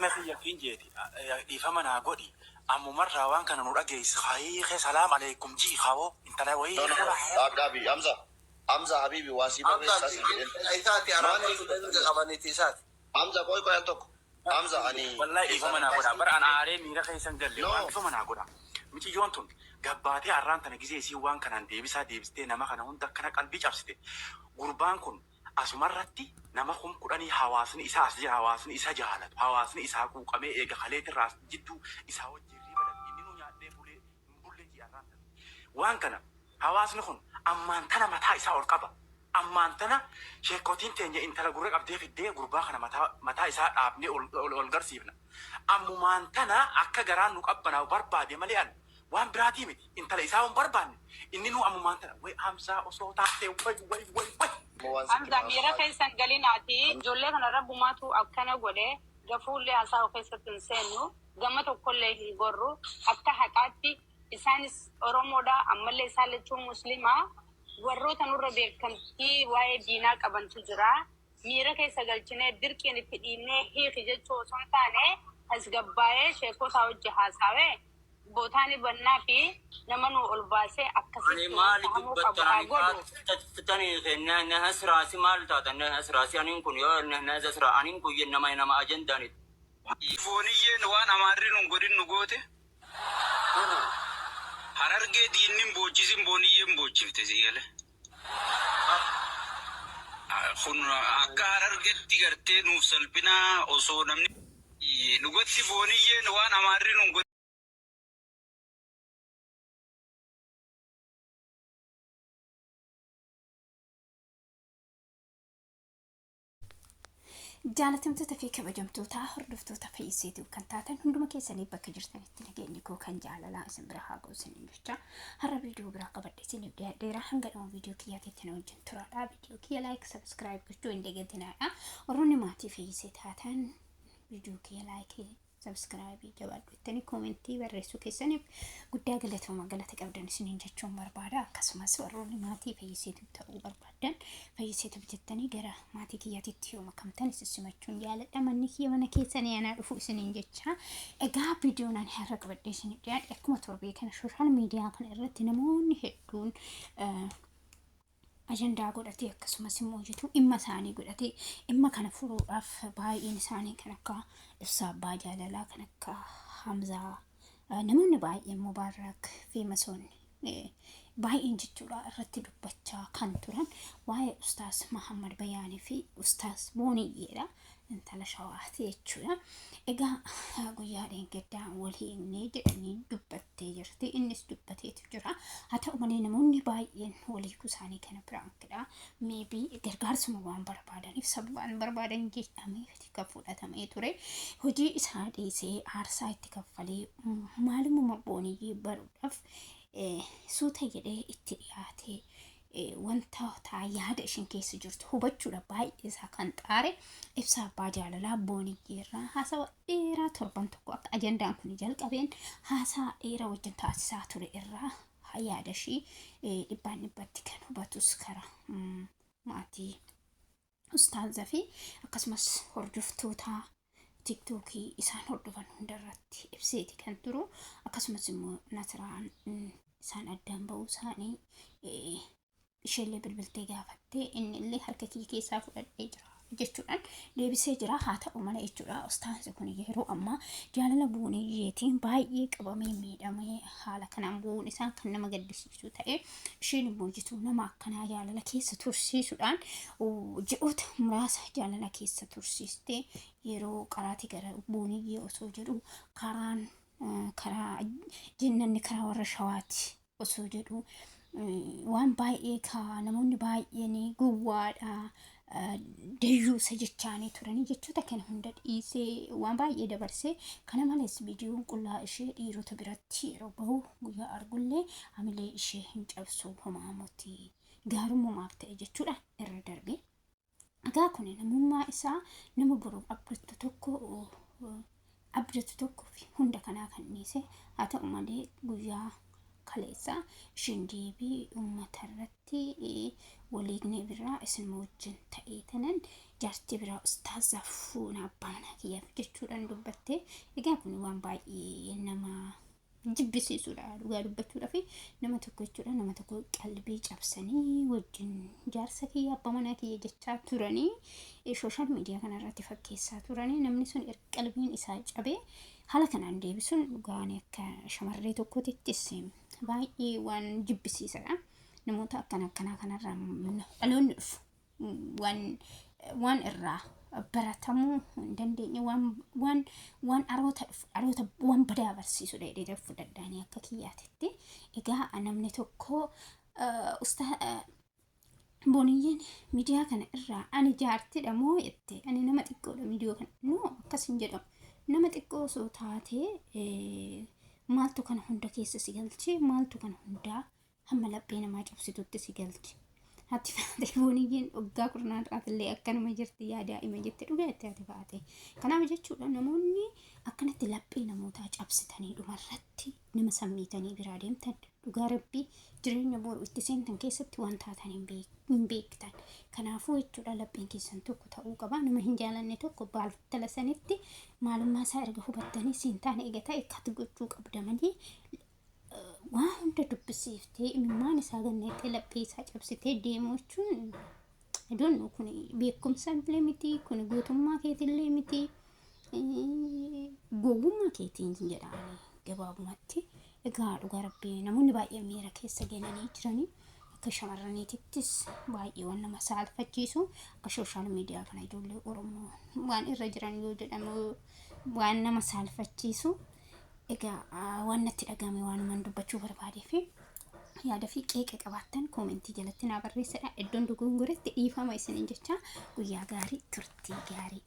Mekhiya kinjeti di famana godi ammu marra wan kana no dage khayi salam alaikum ji khawo intala wai Dabi Hamza habibi wasiba sasa aitati arani qabaniti sat Hamza koy antok Hamza ani wallahi famana goda bar ana are mi ra khaysan galle wan famana goda miti yontun gabbate arran tan gize si wan kana debiste nama kana hunda kana qalbi cabsite gurban kun asumarratti nama kun kudani hawasni isa asji hawasni isa jahalat hawasni isa ku qame ega khaleti ras jiddu isa wajiri badan inni no nyaade bulle ji arran wan kana hawasni kun amman tana mata isa ol qaba amman tana sheekotin teenye intala gurre qabde fidde gurba kana mata isa dhaabne ol garsiifna amman tana akka garaan nu qabbana barbaade mali'an wan birati miti intala isa on barbaanne inni nu amman tana way Hamza osoo taate way Hamza mira kaysan galinaati ijoollee kana rabbumatu akkana godhe gafuullee hasaa keessatti seenu gama tokkollee hin gorru akka haqaatti isaanis Oromoodha ammallee isaan lechuun muslimaa warroota nurra beekamtii waa'ee diinaa qabantu jira mira keessa galchinee dirqiin itti dhiinee hiiki jechuu osoo hin taane as gabbaa'ee sheekota hojii haasawee bootani bannaa fi nama nu ol baasee akkasitti hamuu qabu haa godhu. Tani na hasraasi maal taatan na hasraasi anin kun yoo na hasra anin kun nama ajendani. Fooniyyeen waan amaarri nun godhin nu goote. Harargee diinnin boochisin booniyyeen boochifte sigale. Kun akka harargeetti gartee nuuf salphinaa osoo namni dhugatti booniyyeen waan amaarri nun godhin. jaalatamtoota fi kabajamtoota hordoftoota fayyiseetu kan taatan hunduma keessanii bakka jirtanitti nageenyi koo kan jaalalaa isin bira haa ga'u isiniin jecha har'a viidiyoo biraa qabadhe isiniif dhiyaadheera hanga dhuma viidiyoo kiyyaatiitti na wajjin turaadha viidiyoo kiyya laayik sabskiraayib gochuu hin dagatinaa warroonni maatii fayyisee taatan viidiyoo kiyya laayik sabskiraayib jabaadhu ittanii koomentii barreessuu keessaniif guddaa galatooma galata qabdan isiniin jechuun barbaada akkasumas warroonni maatii fayyiseetu ta'uu barbaadan fayyiseetu jettanii gara maatii kiyyaatiitti yoo makamtan sissimachuun jaaladha manni kiyya mana keessanii anaa dhufu isiniin jecha egaa viidiyoon ani har'a qabadhe isiniif dhiyaadhe akkuma torbee kana sooshaal miidiyaa kana irratti namoonni hedduun ajandaa godhatee akkasumas immoo jitu dhimma isaanii godhatee dhimma kana furuudhaaf baay'een isaanii kan akka ibsaa abbaa jaalalaa kan akka Hamzaa namoonni baay'een Mubaarak fi masoonni baay'een jechuudha irratti dubbachaa kan turan waa'ee ustaas Muhammad Bayaanii fi ustaas Booniyyeedha intala shawaati jechuudha egaa guyyaa dheengaddaa waliin jedhanii dubbattee jirti innis dubbateetu jira haa ta'u malee namoonni baay'een walii isaanii kana biraankidha meebii gargaarsuma waan barbaadaniif sababaan barbaadan jedhamee kan fudhatamee ture hojii isaa dhiisee aarsaa itti kaffalee maalummaa Booniyyee baruudhaaf suuta jedhee itti dhiyaatee wanta yaada ishin keessa jirtu hubachuudha baay'ee isaa kan xaare ibsaa abbaa jaalalaa Booniyyeerraa haasawa dheeraa torban tokko akka ajandaan kun jalqabeen haasaa dheeraa wajjin taasisaa ture irraa yaada ishii dhibbatti kan hubatus karaa maatii ustaazaa fi akkasumas hordoftoota tiktokii isaan hordofan hundarratti ibseeti kan turu akkasumas immoo nasraan isaan addaan ba'uu isaanii ishee bilbiltee gaafattee inni illee harka kiyya keessaa fudhadhee jira jechuudhaan deebisee jira haa ta'u malee jechuudha ustaansi kun yeroo ammaa jaalala Booniyyeetiin baay'ee qabamee miidhamee haala kanaan bu'uun isaa kan nama gaddisiisu ta'e isheen immoo jitu nama akkanaa jaalala keessa tursiisuudhaan ji'oota muraasa jaalala keessa tursiistee yeroo qaraatii gara Booniyyee osoo jedhu karaa jennanni karaa warra shawaati osoo jedhu waan baay'ee ka namoonni baay'een gowwaadha dayyuusa jechaanii turanii jechoota kana hunda dhiisee waan baay'ee dabarsee kana malees viidiyoon qullaa ishee dhiirota biratti yeroo bahu guyyaa argullee hamilee ishee hin cabsu homaamutti gaarummaaf ta'e jechuudha irra darbee egaa kun namummaa isaa nama boruuf abdatu tokko fi hunda kanaa kan dhiise haa ta'u malee guyyaa kaleessa ishiin deebii uummata irratti waliignee biraa isin wajjin ta'ee tanan jaartii biraa ustaazaa fuuna abbaa manaa kiyyaaf jechuudhaan dubbatte. Egaa kun waan baay'ee nama jibbisiisudha dhugaa dubbachuudha fi nama tokko jechuudha nama tokko qalbii cabsanii wajjin jaarsa kiyya abbaa manaa kiyya jechaa turanii sooshaal miidiyaa kanarratti fakkeessaa turanii namni sun qalbiin isaa cabee haala kanaan deebisuun dhugaan akka shamarree tokkotittis baay'ee waan jibbisiisadha. Namoota akkanaa kanarraa dhaloonni dhufu waan irraa baratamuu hin dandeenye waan aroota waan badaa barsiisudha jedhee fudhadhaanii akka kiyyaatitti. Egaa namni tokko Booniyyeen miidiyaa kana irraa ani jaartidha moo jette ani nama xiqqoodha miidiyoo kana no akkas hin jedhamu. Nama xiqqoo osoo taatee maaltu kana hunda keessa si galche maaltu kana hundaa hamma laphee namaa cabsitutti si galche. Hati faate Booniyyeen waggaa kurnaan irraatillee akkanuma jirti yaada ima jette dhugaa itti hati faate. Kanaaf jechuudha namoonni akkanatti laphee namootaa cabsitanii dhumarratti nama sammiitanii biraa deemtan dhugaa rabbii jireenya boru itti seentan keessatti waan taatan hin beektan. Kanaafuu jechuudha lapheen keessan tokko ta'uu qaba. Nama hin jaalanne tokko baaltala sanitti maalummaa isaa erga hubattanii siin taane eega ta'e akkatti gochuu qabda malee waan hunda dubbisiiftee imimmaan isaa gannettee laphee isaa cabsitee deemuu jechuun idoon kun beekumsa illee miti kun gootummaa keetillee miti gowwummaa keetiin jedhaanii gabaabumatti. Egaa dhugaa rabbii namoonni baay'ee miira keessa galanii jiranii akka shamarraniitittis baay'ee waan nama saalfachiisu akka sooshaal miidiyaa kana ijoollee Oromoo waan irra jiran yoo jedhamu waan nama saalfachiisu. Egaa waan natti dhagahame waanumaan dubbachuu barbaadee fi yaada fi qeeqa qabaattan koomentii jalatti naa barreessaa. Iddoon dogongoretti dhiifama isiniin jecha guyyaa gaarii turtii gaarii.